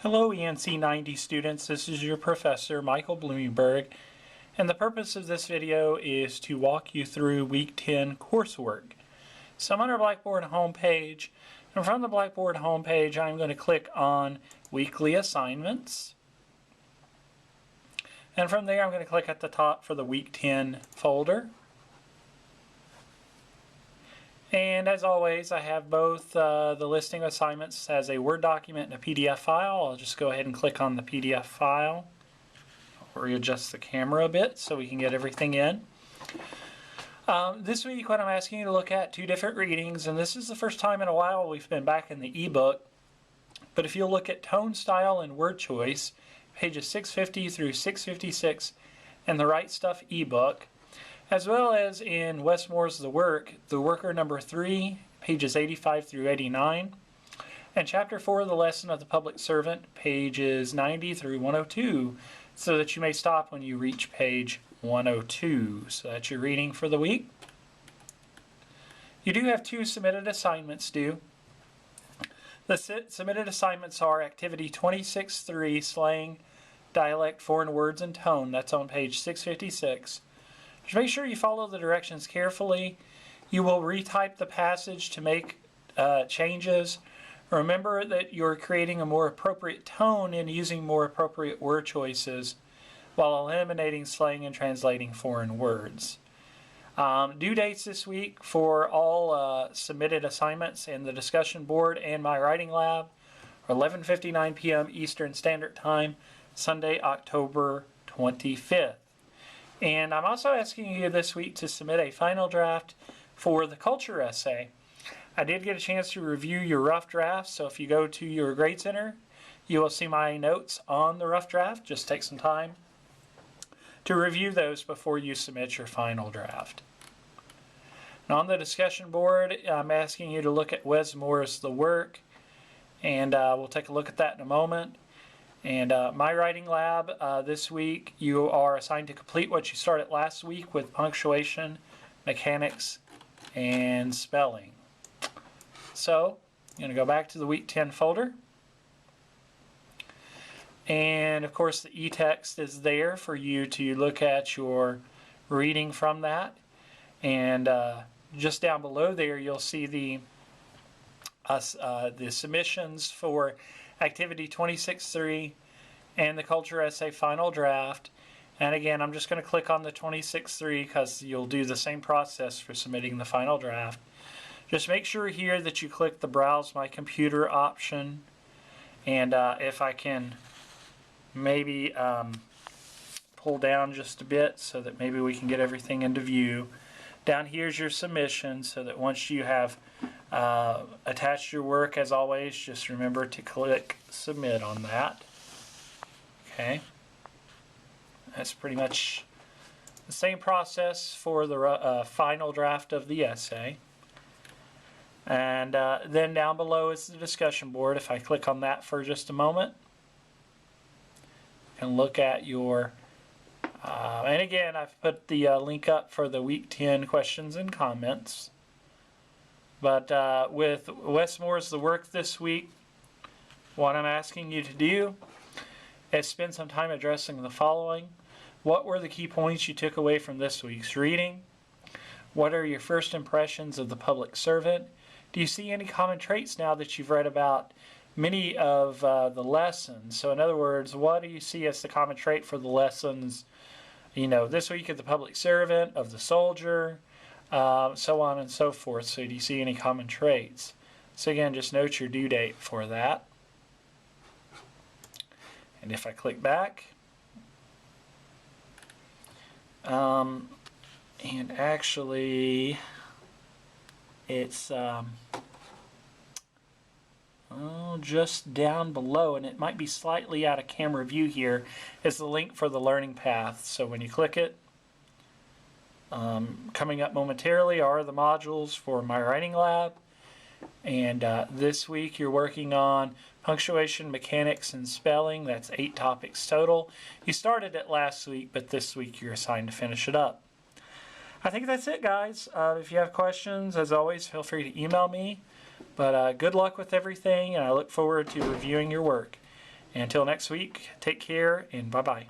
Hello ENC 90 students, this is your professor Michael Bloomberg, and the purpose of this video is to walk you through week 10 coursework. So I'm on our Blackboard homepage, and from the Blackboard homepage I'm going to click on weekly assignments, and from there I'm going to click at the top for the week 10 folder. And as always, I have both the listing of assignments as a Word document and a PDF file. I'll just go ahead and click on the PDF file. I'll readjust the camera a bit so we can get everything in. This week, what I'm asking you to look at, two different readings, and this is the first time in a while we've been back in the ebook. But if you'll look at tone, style, and word choice, pages 650 through 656 in the Right Stuff ebook, as well as in Westmore's The Worker number 3, pages 85 through 89, and chapter 4 of the Lesson of the Public Servant, pages 90 through 102, so that you may stop when you reach page 102. So that's your reading for the week. You do have two submitted assignments due. The submitted assignments are Activity 26.3, Slang, Dialect, Foreign Words, and Tone. That's on page 656. Just make sure you follow the directions carefully. You will retype the passage to make changes. Remember that you're creating a more appropriate tone and using more appropriate word choices while eliminating slang and translating foreign words. Due dates this week for all submitted assignments in the discussion board and my writing lab are 11:59 p.m. Eastern Standard Time, Sunday, October 25th. And I'm also asking you this week to submit a final draft for the culture essay. I did get a chance to review your rough draft, so if you go to your grade center, you will see my notes on the rough draft. Just take some time to review those before you submit your final draft. And on the discussion board, I'm asking you to look at Westmore's The Work, and we'll take a look at that in a moment. And my writing lab this week, you are assigned to complete what you started last week with punctuation, mechanics, and spelling. So, I'm going to go back to the week 10 folder. And of course the e-text is there for you to look at your reading from that. And just down below there you'll see the submissions for Activity 26.3 and the Culture Essay Final Draft. And again, I'm just going to click on the 26.3 because you'll do the same process for submitting the final draft. Just make sure here that you click the Browse My Computer option. And if I can maybe pull down just a bit so that maybe we can get everything into view. Down here's your submission, so that once you have attached your work, as always, just remember to click Submit on that. Okay. That's pretty much the same process for the final draft of the essay. And then down below is the discussion board. If I click on that for just a moment, you can look at your and again, I've put the link up for the week 10 questions and comments. But with Westmore's The Work this week, what I'm asking you to do is spend some time addressing the following. What were the key points you took away from this week's reading? What are your first impressions of the public servant? Do you see any common traits now that you've read about many of the lessons? So in other words, what do you see as the common trait for the lessons, this week of the public servant, of the soldier, so on and so forth? So do you see any common traits? So again, just note your due date for that. And if I click back, and actually it's just down below, and it might be slightly out of camera view here, is the link for the learning path. So when you click it, coming up momentarily are the modules for my writing lab. And this week you're working on punctuation, mechanics, and spelling. That's 8 topics total. You started it last week, but this week you're assigned to finish it up. I think that's it, guys. If you have questions, as always, feel free to email me. But good luck with everything, and I look forward to reviewing your work. Until next week, take care and bye-bye.